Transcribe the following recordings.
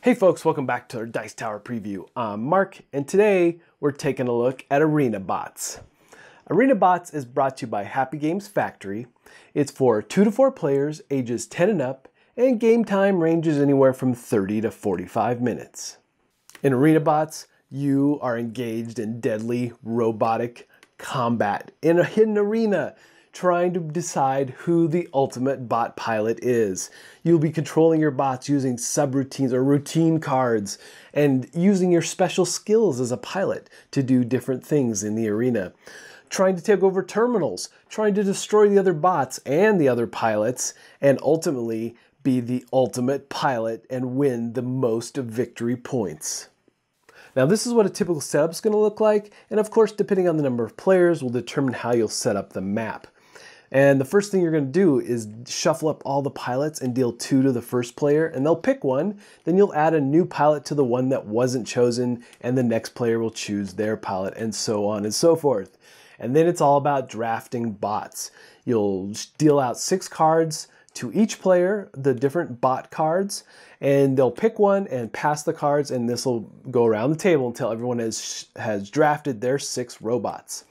Hey folks, welcome back to our Dice Tower preview. I'm Mark, and today we're taking a look at Arenabots. Arenabots is brought to you by Happy Games Factory. It's for 2 to 4 players, ages 10 and up, and game time ranges anywhere from 30 to 45 minutes. In Arenabots, you are engaged in deadly robotic combat in a hidden arena, trying to decide who the ultimate bot pilot is. You'll be controlling your bots using subroutines or routine cards and using your special skills as a pilot to do different things in the arena. Trying to take over terminals, trying to destroy the other bots and the other pilots, and ultimately be the ultimate pilot and win the most victory points. Now this is what a typical setup is going to look like, and of course depending on the number of players will determine how you'll set up the map. And the first thing you're going to do is shuffle up all the pilots and deal 2 to the first player, and they'll pick one. Then you'll add a new pilot to the one that wasn't chosen, and the next player will choose their pilot, and so on and so forth. And then it's all about drafting bots. You'll deal out 6 cards to each player, the different bot cards, and they'll pick one and pass the cards, and this will go around the table until everyone has drafted their 6 robots.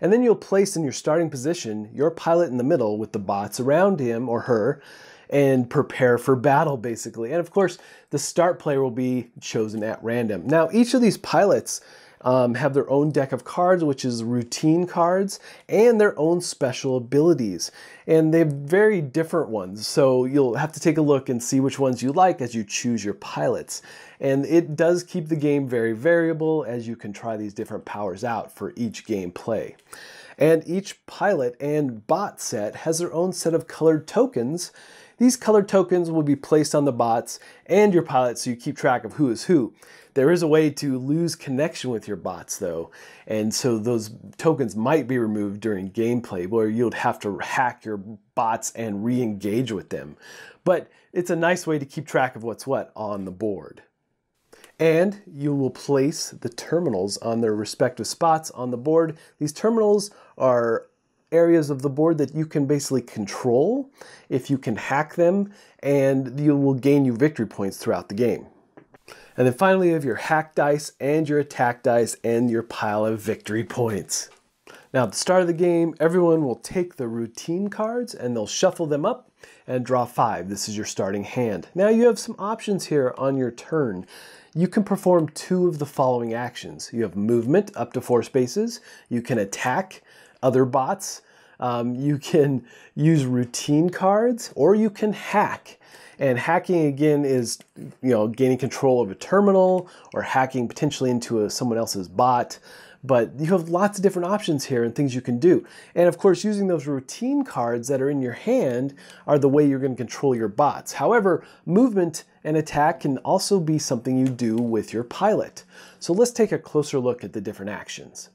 And then you'll place in your starting position your pilot in the middle with the bots around him or her and prepare for battle basically. And of course, the start player will be chosen at random. Now, each of these pilots have their own deck of cards, which is routine cards, and their own special abilities. And they have very different ones, so you'll have to take a look and see which ones you like as you choose your pilots. And it does keep the game very variable as you can try these different powers out for each game play. And each pilot and bot set has their own set of colored tokens. These colored tokens will be placed on the bots and your pilots so you keep track of who is who. There is a way to lose connection with your bots though, and so those tokens might be removed during gameplay where you'd have to hack your bots and re-engage with them. But it's a nice way to keep track of what's what on the board. And you will place the terminals on their respective spots on the board. These terminals are areas of the board that you can basically control if you can hack them, and you will gain you victory points throughout the game. And then finally you have your hack dice and your attack dice and your pile of victory points. Now at the start of the game, everyone will take the routine cards and they'll shuffle them up and draw 5. This is your starting hand. Now you have some options here on your turn. You can perform 2 of the following actions. You have movement up to 4 spaces. You can attack other bots. You can use routine cards, or you can hack. And hacking again is, gaining control of a terminal or hacking potentially into someone else's bot. But you have lots of different options here and things you can do. And of course, using those routine cards that are in your hand are the way you're going to control your bots. However, movement and attack can also be something you do with your pilot. So let's take a closer look at the different actions.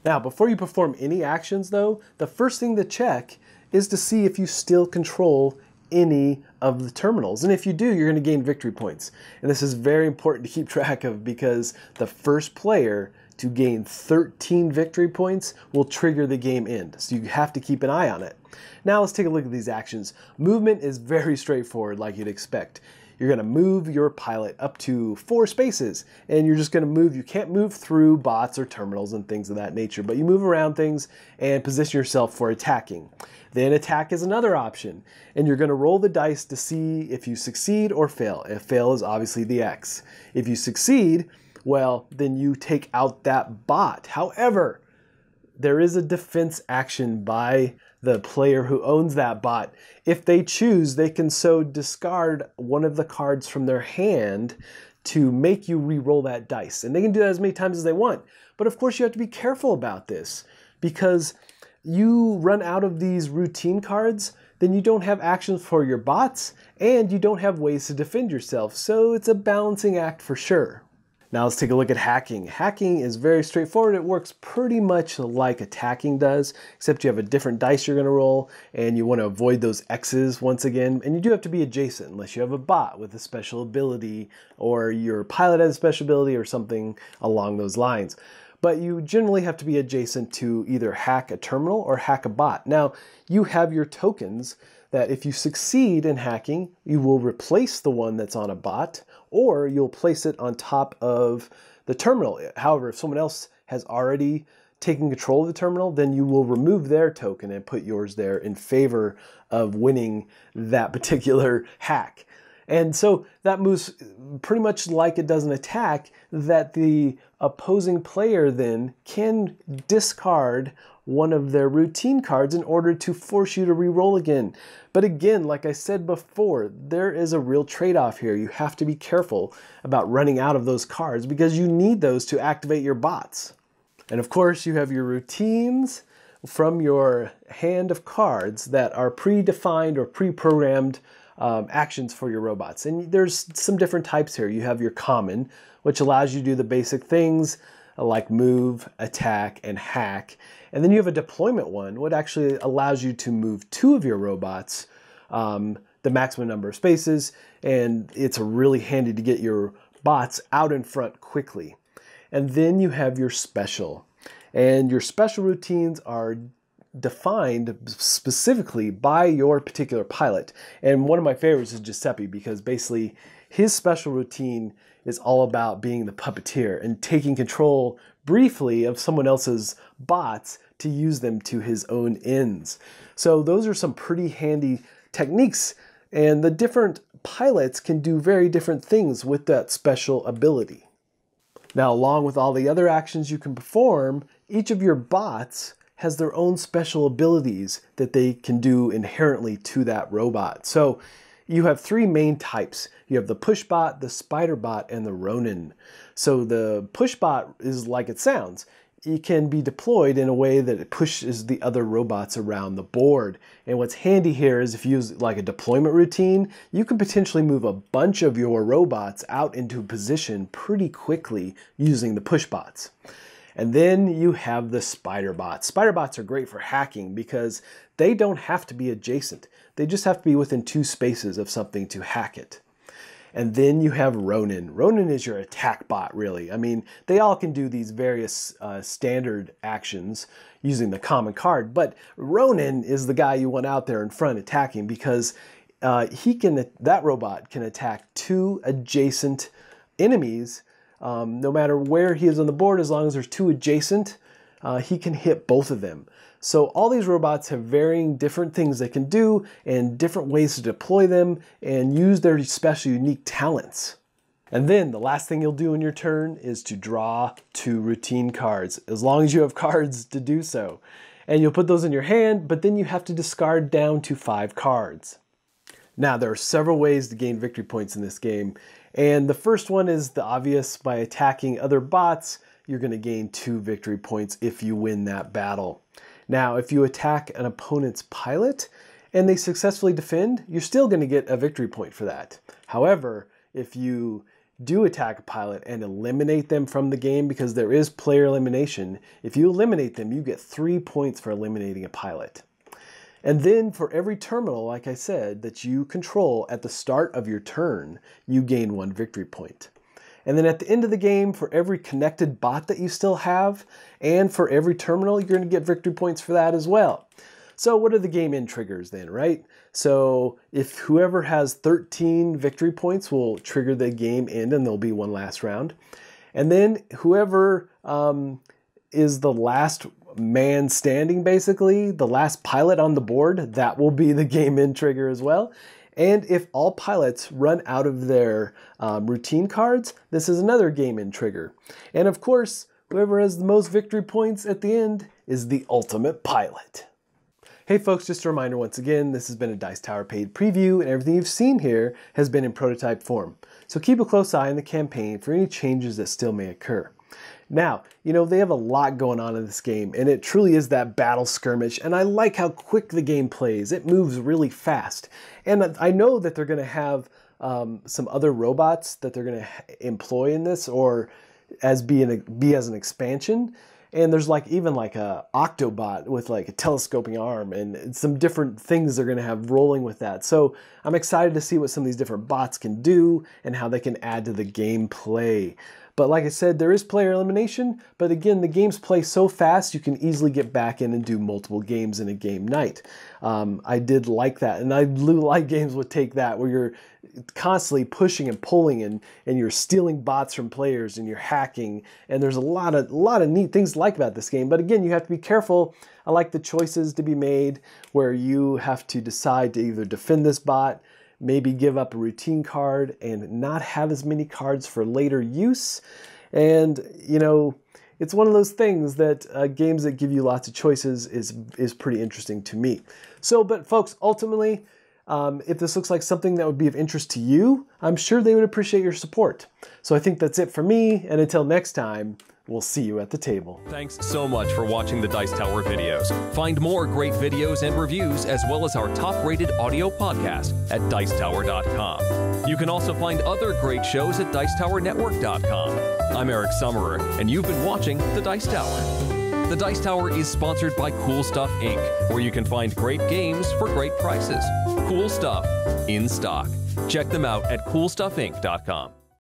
Now, before you perform any actions though, the first thing to check is to see if you still control any of the terminals. And if you do, you're going to gain victory points. And this is very important to keep track of because the first player to gain 13 victory points will trigger the game end. So you have to keep an eye on it. Now let's take a look at these actions. Movement is very straightforward like you'd expect. You're going to move your pilot up to 4 spaces, and you're just going to move. You can't move through bots or terminals and things of that nature, but you move around things and position yourself for attacking. Then attack is another option, and you're going to roll the dice to see if you succeed or fail. If fail is obviously the X. If you succeed, well, then you take out that bot. However, there is a defense action by the player who owns that bot. If they choose, they can so discard one of the cards from their hand to make you re-roll that dice. And they can do that as many times as they want. But of course you have to be careful about this because you run out of these routine cards, then you don't have actions for your bots and you don't have ways to defend yourself. So it's a balancing act for sure. Now let's take a look at hacking. Hacking is very straightforward. It works pretty much like attacking does, except you have a different dice you're going to roll, and you want to avoid those X's once again. And you do have to be adjacent unless you have a bot with a special ability, or your pilot has a special ability, or something along those lines. But you generally have to be adjacent to either hack a terminal or hack a bot. Now, you have your tokens that if you succeed in hacking, you will replace the one that's on a bot, or you'll place it on top of the terminal. However, if someone else has already taken control of the terminal, then you will remove their token and put yours there in favor of winning that particular hack. And so that moves pretty much like it does an attack, that the opposing player then can discard one of their routine cards in order to force you to re-roll again. But again, like I said before, there is a real trade-off here. You have to be careful about running out of those cards because you need those to activate your bots. And of course, you have your routines from your hand of cards that are predefined or pre-programmed actions for your robots. And there's some different types here. You have your common, which allows you to do the basic things like move, attack, and hack. And then you have a deployment one, what actually allows you to move 2 of your robots the maximum number of spaces, and it's really handy to get your bots out in front quickly. And then you have your special. And your special routines are defined specifically by your particular pilot. And one of my favorites is Giuseppe, because basically his special routine is all about being the puppeteer and taking control briefly of someone else's bots to use them to his own ends. So those are some pretty handy techniques, and the different pilots can do very different things with that special ability. Now, along with all the other actions you can perform, each of your bots has their own special abilities that they can do inherently to that robot. So you have 3 main types. You have the push bot, the spider bot, and the Ronin. So the push bot is like it sounds. It can be deployed in a way that it pushes the other robots around the board. And what's handy here is if you use like a deployment routine, you can potentially move a bunch of your robots out into position pretty quickly using the push bots. And then you have the spider bots. Spider bots are great for hacking because they don't have to be adjacent. They just have to be within 2 spaces of something to hack it. And then you have Ronin. Ronin is your attack bot, really. I mean, they all can do these various standard actions using the common card, but Ronin is the guy you want out there in front attacking because that robot can attack 2 adjacent enemies. No matter where he is on the board, as long as there's 2 adjacent, he can hit both of them. So all these robots have varying different things they can do and different ways to deploy them and use their special unique talents. And then the last thing you'll do in your turn is to draw 2 routine cards, as long as you have cards to do so. And you'll put those in your hand, but then you have to discard down to 5 cards. Now, there are several ways to gain victory points in this game. And the first one is the obvious. By attacking other bots, you're going to gain 2 victory points if you win that battle. Now, if you attack an opponent's pilot and they successfully defend, you're still going to get a victory point for that. However, if you do attack a pilot and eliminate them from the game, because there is player elimination, if you eliminate them, you get 3 points for eliminating a pilot. And then for every terminal, like I said, that you control at the start of your turn, you gain 1 victory point. And then at the end of the game, for every connected bot that you still have, and for every terminal, you're going to get victory points for that as well. So what are the game end triggers then, right? So if whoever has 13 victory points will trigger the game end, and there'll be 1 last round. And then whoever is the last man standing, basically, the last pilot on the board, that will be the game end trigger as well. And if all pilots run out of their routine cards, this is another game end trigger. And of course, whoever has the most victory points at the end is the ultimate pilot. Hey folks, just a reminder once again, this has been a Dice Tower paid preview, and everything you've seen here has been in prototype form. So keep a close eye on the campaign for any changes that still may occur. Now, you know, they have a lot going on in this game, and it truly is that battle skirmish, and I like how quick the game plays. It moves really fast. And I know that they're going to have some other robots that they're going to employ in this, or be as an expansion. And there's even a Octobot with like a telescoping arm and some different things they're going to have rolling with that. So I'm excited to see what some of these different bots can do and how they can add to the gameplay. But like I said, there is player elimination, but again, the games play so fast you can easily get back in and do multiple games in a game night. I did like that, and I like games would take that, where you're constantly pushing and pulling and you're stealing bots from players and you're hacking, and there's a lot of neat things to like about this game. But again, you have to be careful. I like the choices to be made where you have to decide to either defend this bot, maybe give up a routine card and not have as many cards for later use. And you know, it's one of those things that games that give you lots of choices is pretty interesting to me. So, but folks, ultimately, if this looks like something that would be of interest to you, I'm sure they would appreciate your support. So I think that's it for me, and until next time, we'll see you at the table. Thanks so much for watching the Dice Tower videos. Find more great videos and reviews, as well as our top-rated audio podcast at Dicetower.com. You can also find other great shows at Dicetowernetwork.com. I'm Eric Summerer, and you've been watching The Dice Tower. The Dice Tower is sponsored by Cool Stuff Inc., where you can find great games for great prices. Cool stuff in stock. Check them out at CoolStuffInc.com.